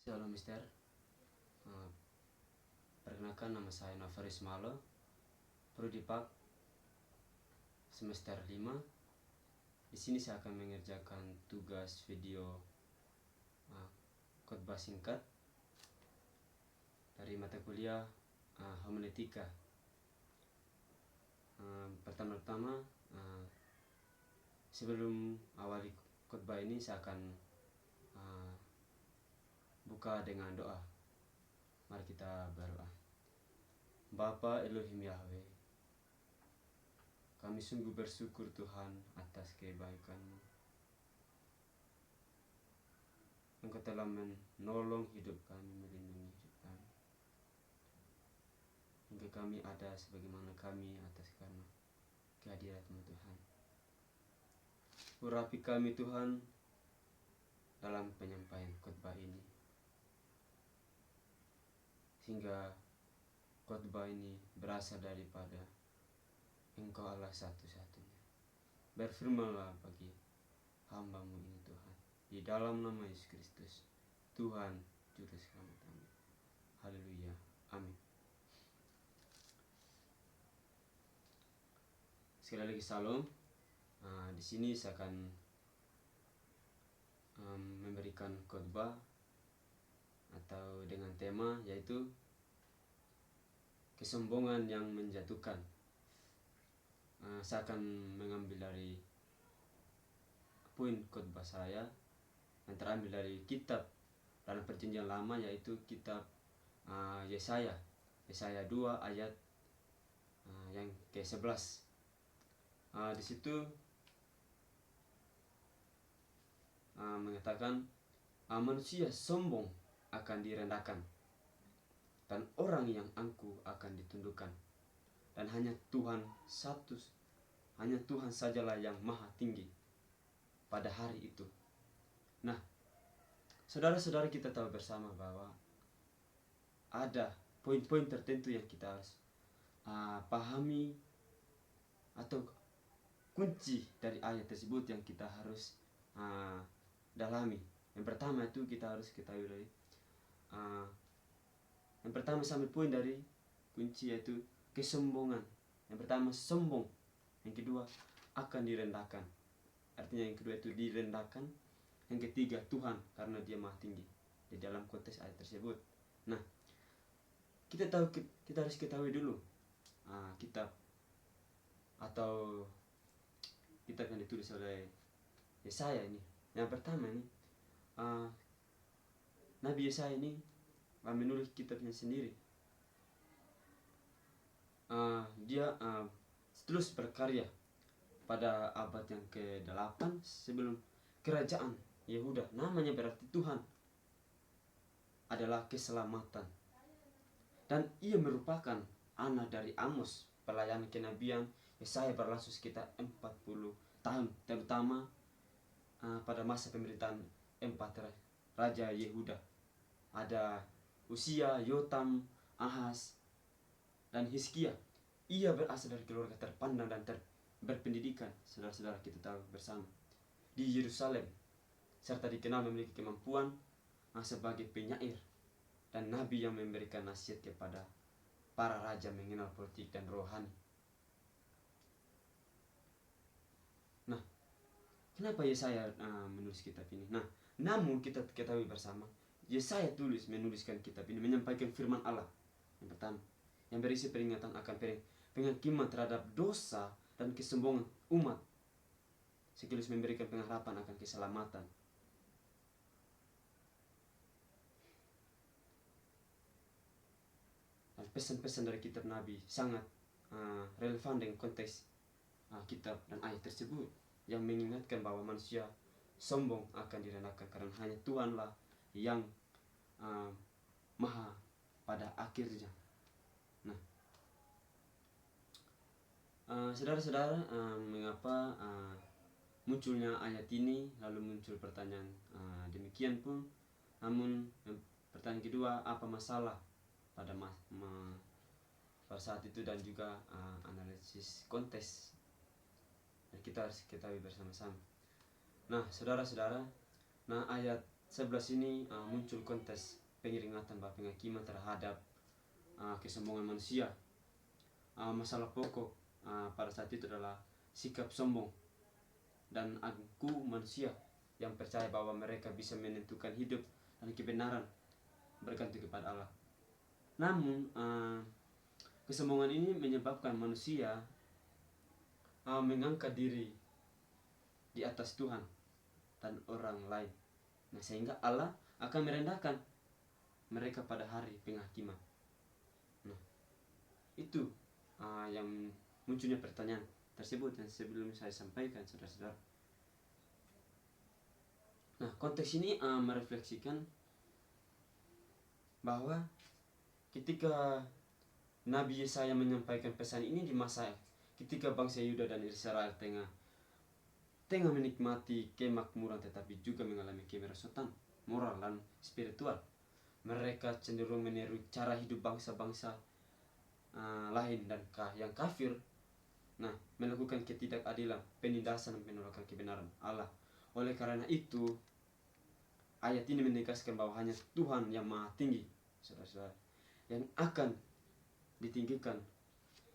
Halo Mister, Eh, perkenalkan nama saya Novaris Malo, Prodipak semester 5. Di sini saya akan mengerjakan tugas video khotbah singkat dari mata kuliah homiletika. Pertama-tama, sebelum awali khotbah ini saya akan buka dengan doa. Mari kita berdoa. Bapa Elohim Yahweh, kami sungguh bersyukur Tuhan atas kebaikan-Mu. Engkau telah menolong hidup kami, melindungi hidup kami, hingga kami ada sebagaimana kami atas karena kehadirat-Mu Tuhan. Urapi kami Tuhan dalam penyampaian khotbah ini, sehingga khotbah ini berasal daripada Engkau Allah satu-satunya. Berfirmanlah bagi hamba-Mu ini Tuhan, di dalam nama Yesus Kristus, Tuhan Juru Selamat kami. Haleluya. Amin. Sekali lagi salam. Di sini saya akan memberikan khotbah atau dengan tema yaitu kesombongan yang menjatuhkan. Saya akan mengambil dari poin khotbah saya yang terambil dari kitab dalam Perjanjian Lama, yaitu kitab Yesaya 2 ayat yang ke-11. Di situ mengatakan manusia sombong akan direndahkan dan orang yang angkuh akan ditundukkan, dan hanya Tuhan sajalah yang maha tinggi pada hari itu. Nah, saudara-saudara, kita tahu bersama bahwa ada poin-poin tertentu yang kita harus pahami atau kunci dari ayat tersebut yang kita harus dalami. Yang pertama itu kita harus ketahui dari yang pertama sampai poin dari kunci yaitu kesombongan. Yang pertama sombong, yang kedua akan direndahkan. Artinya yang kedua itu direndahkan, yang ketiga Tuhan karena Dia maha tinggi di dalam konteks ayat tersebut. Nah, kita harus ketahui dulu kitab atau kitab yang ditulis oleh Yesaya ini. Yang pertama ini Nabi Yesaya ini menulis kitabnya sendiri. Dia terus berkarya pada abad yang ke-8 sebelum kerajaan Yehuda. Namanya berarti Tuhan adalah keselamatan. Dan ia merupakan anak dari Amos. Pelayanan kenabian Yesaya berlangsung sekitar 40 tahun, terutama pada masa pemerintahan 4 raja Yehuda. Ada Usia, Yotam, Ahaz, dan Hizkia. Ia berasal dari keluarga terpandang dan berpendidikan, saudara-saudara kita tahu bersama, di Yerusalem, serta dikenal memiliki kemampuan sebagai penyair dan nabi yang memberikan nasihat kepada para raja mengenal politik dan rohani. Nah, kenapa Yesaya menulis kitab ini? Nah, namun kita ketahui bersama, Yesaya menuliskan kitab ini menyampaikan firman Allah yang pertama, yang berisi peringatan akan penghakiman terhadap dosa dan kesombongan umat, sekaligus memberikan pengharapan akan keselamatan. Dan pesan-pesan dari kitab Nabi sangat relevan dengan konteks kitab dan ayat tersebut, yang mengingatkan bahwa manusia sombong akan direndahkan karena hanya Tuhanlah yang maha pada akhirnya. Nah, saudara-saudara, mengapa munculnya ayat ini, lalu muncul pertanyaan demikian pun. Namun pertanyaan kedua, apa masalah pada saat itu, dan juga analisis konteks yang kita harus ketahui bersama-sama. Nah, saudara-saudara, ayat 11 ini muncul kontes pengeringatan bahwa penghakiman terhadap kesombongan manusia. Masalah pokok pada saat itu adalah sikap sombong dan angku manusia yang percaya bahwa mereka bisa menentukan hidup dan kebenaran bergantung kepada Allah. Namun kesombongan ini menyebabkan manusia mengangkat diri di atas Tuhan dan orang lain. Nah, sehingga Allah akan merendahkan mereka pada hari penghakiman. Nah, itu yang munculnya pertanyaan tersebut yang sebelum saya sampaikan, saudara-saudara. Nah, konteks ini merefleksikan bahwa ketika Nabi Yesaya menyampaikan pesan ini di masa ketika bangsa Yuda dan Israel tengah menikmati kemakmuran tetapi juga mengalami kemerosotan moral dan spiritual. Mereka cenderung meniru cara hidup bangsa-bangsa lain dan yang kafir. Nah, melakukan ketidakadilan, penindasan dan penolakan kebenaran Allah. Oleh karena itu, ayat ini menegaskan bahwa hanya Tuhan yang Maha Tinggi, saudara-saudara, yang akan ditinggikan,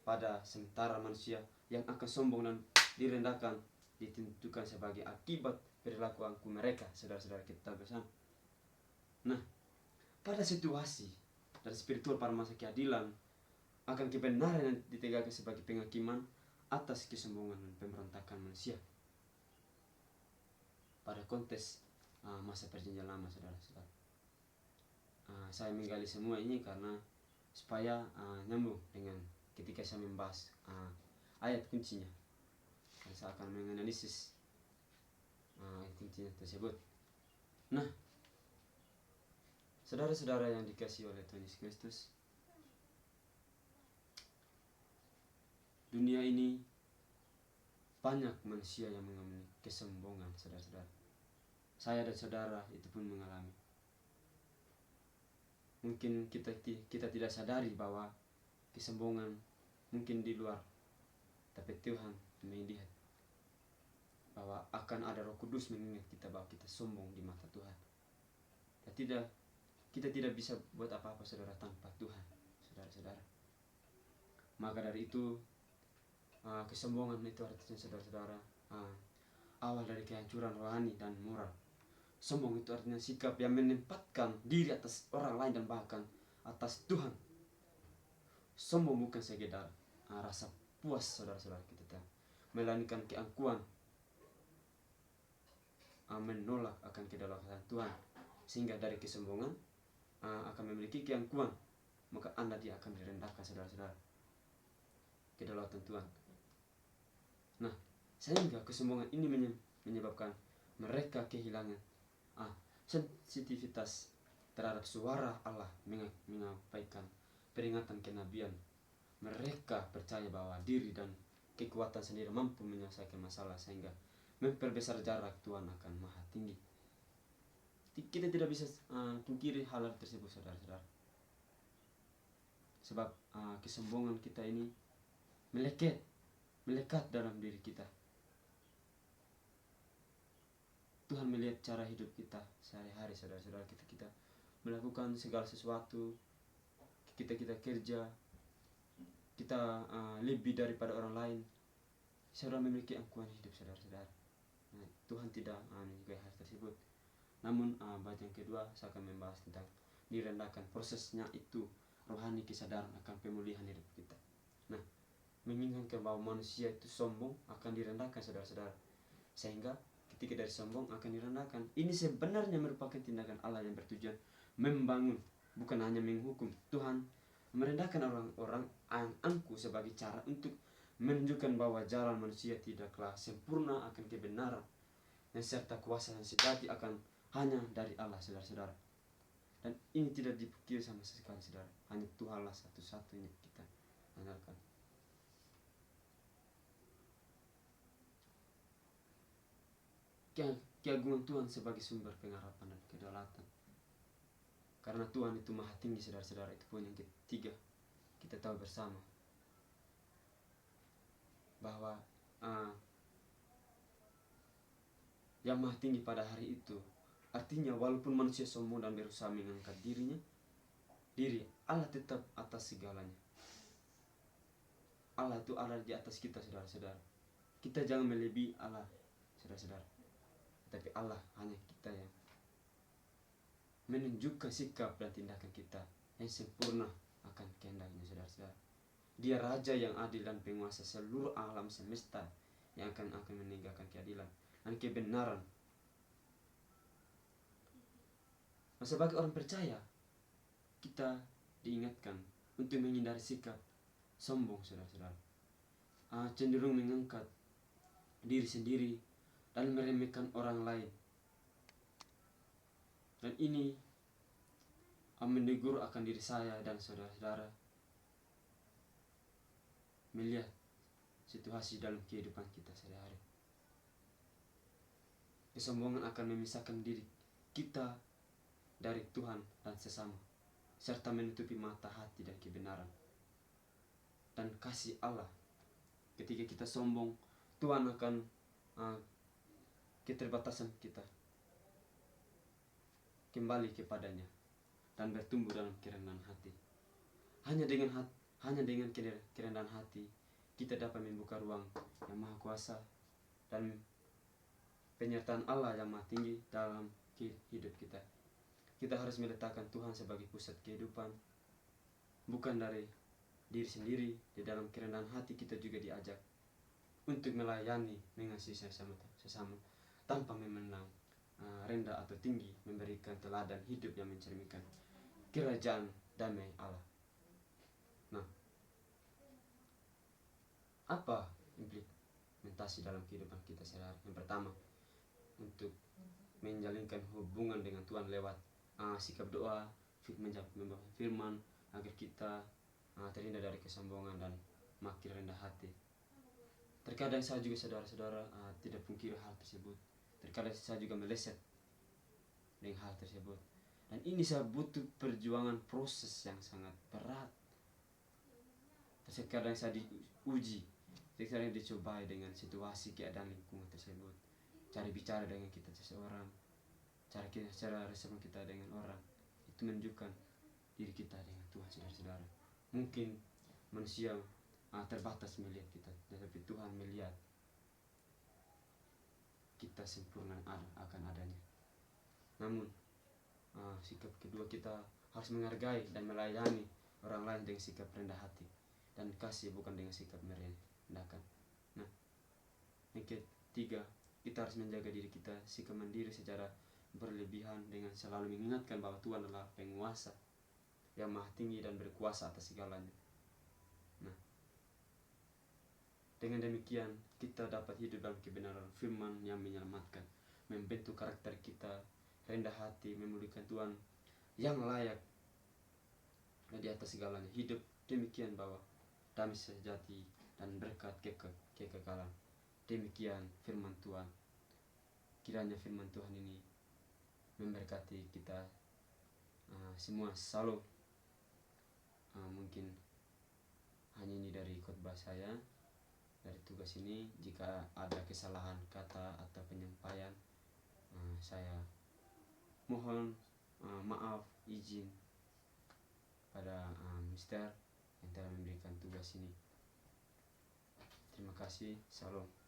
pada sementara manusia yang akan sombong dan direndahkan ditentukan sebagai akibat perilaku angkuh mereka, saudara-saudara kita bersama. Nah, pada situasi dan spiritual pada masa keadilan akan kebenaran yang ditegakkan sebagai penghakiman atas kesombongan dan pemberontakan manusia. Pada konteks masa perjanjian lama, saudara-saudara. Saya menggali semua ini karena supaya nyambung dengan ketika saya membahas ayat kuncinya. Saya akan menganalisis ayat kuncinya tersebut. Nah, saudara-saudara yang dikasihi oleh Tuhan Yesus Kristus, dunia ini banyak manusia yang mengalami kesombongan, saudara-saudara. Saya dan saudara itu pun mengalami. Mungkin kita tidak sadari bahwa kesombongan mungkin di luar, tapi Tuhan melihat bahwa akan ada Roh Kudus mengingat kita bahwa kita sombong di mata Tuhan. Kita tidak bisa buat apa-apa, saudara, tanpa Tuhan, saudara-saudara. Maka dari itu kesombongan itu artinya, saudara-saudara, awal dari kehancuran rohani dan moral. Sombong itu artinya sikap yang menempatkan diri atas orang lain dan bahkan atas Tuhan. Sombong bukan sekedar rasa puas, saudara-saudara kita, melainkan keangkuhan menolak akan kedaulatan Tuhan, sehingga dari kesombongan akan memiliki keangkuhan, maka dia akan direndahkan, saudara-saudara, kedaulatan Tuhan. Nah, sehingga kesombongan ini menyebabkan mereka kehilangan sensitivitas terhadap suara Allah menyampaikan peringatan kenabian. Mereka percaya bahwa diri dan kekuatan sendiri mampu menyelesaikan masalah, sehingga memperbesar jarak Tuhan akan Maha Tinggi. Kita tidak bisa pungkiri hal tersebut, saudara-saudara. Sebab kesombongan kita ini melekat dalam diri kita. Tuhan melihat cara hidup kita sehari-hari, saudara-saudara. Kita melakukan segala sesuatu, kita kerja, kita lebih daripada orang lain. Saudara memiliki angkuhan hidup, saudara-saudara. Nah, Tuhan tidak menyukai hal tersebut. Namun bait yang kedua saya akan membahas tentang direndahkan. Prosesnya itu rohani, kesadaran akan pemulihan hidup kita. Nah, mengingatkan bahwa manusia itu sombong akan direndahkan, saudara-saudara. Sehingga ketika dari sombong akan direndahkan. Ini sebenarnya merupakan tindakan Allah yang bertujuan membangun, bukan hanya menghukum. Tuhan merendahkan orang-orang yang angkuh sebagai cara untuk menunjukkan bahwa jalan manusia tidaklah sempurna akan kebenaran, dan serta kuasa yang sejati akan hanya dari Allah, saudara-saudara. Dan ini tidak dipikir sama sekali, saudara. Hanya Tuhanlah satu-satunya kita andalkan. Keagungan Tuhan sebagai sumber pengharapan dan kedaulatan. Karena Tuhan itu Maha Tinggi, saudara-saudara. Itu poin yang ketiga. Kita tahu bersama bahwa yang Maha Tinggi pada hari itu Artinya walaupun manusia sombong dan berusaha mengangkat diri, Allah tetap atas segalanya. Allah itu ada di atas kita, saudara-saudara. Kita jangan melebihi Allah, saudara-saudara. Tapi Allah hanya kita yang menunjukkan sikap dan tindakan kita yang sempurna akan kehendaknya, saudara-saudara. Dia Raja yang adil dan penguasa seluruh alam semesta yang akan menegakkan keadilan dan kebenaran. Nah, sebagai orang percaya, kita diingatkan untuk menghindari sikap sombong, saudara-saudara. Cenderung mengangkat diri sendiri dan meremehkan orang lain. Dan ini menegur akan diri saya dan saudara-saudara melihat situasi dalam kehidupan kita sehari-hari. Kesombongan akan memisahkan diri kita dari Tuhan dan sesama, serta menutupi mata hati dan kebenaran dan kasih Allah. Ketika kita sombong, Tuhan akan keterbatasan kita kembali kepadanya dan bertumbuh dalam kerendahan hati. Hanya dengan kerendahan hati kita dapat membuka ruang yang maha kuasa dan penyertaan Allah yang maha tinggi dalam hidup kita. Kita harus meletakkan Tuhan sebagai pusat kehidupan, bukan dari diri sendiri. Di dalam kerendahan hati kita juga diajak untuk melayani, mengasihi sesama tanpa memandang rendah atau tinggi, memberikan teladan hidup yang mencerminkan kerajaan damai Allah. Nah, apa implementasi dalam kehidupan kita sehari-hari? Yang pertama, untuk menjalinkan hubungan dengan Tuhan lewat sikap doa, membaca firman, agar kita terhindar dari kesombongan dan makin rendah hati. Terkadang saya juga, saudara-saudara, tidak pungkiri hal tersebut. Terkadang saya juga meleset dengan hal tersebut. Dan ini saya butuh perjuangan, proses yang sangat berat. Terkadang saya diuji, terkadang dicobai dengan situasi keadaan lingkungan tersebut. Cara bicara dengan kita seseorang, cara respon kita dengan orang, itu menunjukkan diri kita dengan Tuhan, saudara-saudara. Mungkin manusia terbatas melihat kita, tetapi Tuhan melihat kita sempurna akan adanya. Namun sikap kedua, kita harus menghargai dan melayani orang lain dengan sikap rendah hati dan kasih, bukan dengan sikap merendahkan. Nah, yang ketiga, kita harus menjaga diri kita, sikap mandiri secara berlebihan dengan selalu mengingatkan bahwa Tuhan adalah penguasa yang maha tinggi dan berkuasa atas segalanya. Nah, dengan demikian kita dapat hidup dalam kebenaran firman yang menyelamatkan, membentuk karakter kita, rendah hati, memuliakan Tuhan yang layak di atas segalanya. Hidup demikian bahwa damai sejati dan berkat kekekalan. Demikian firman Tuhan. Kiranya firman Tuhan ini memberkati kita semua. Shalom. Mungkin hanya ini dari khotbah saya, dari tugas ini. Jika ada kesalahan kata atau penyampaian, saya mohon maaf, izin pada Mister yang telah memberikan tugas ini. Terima kasih. Shalom.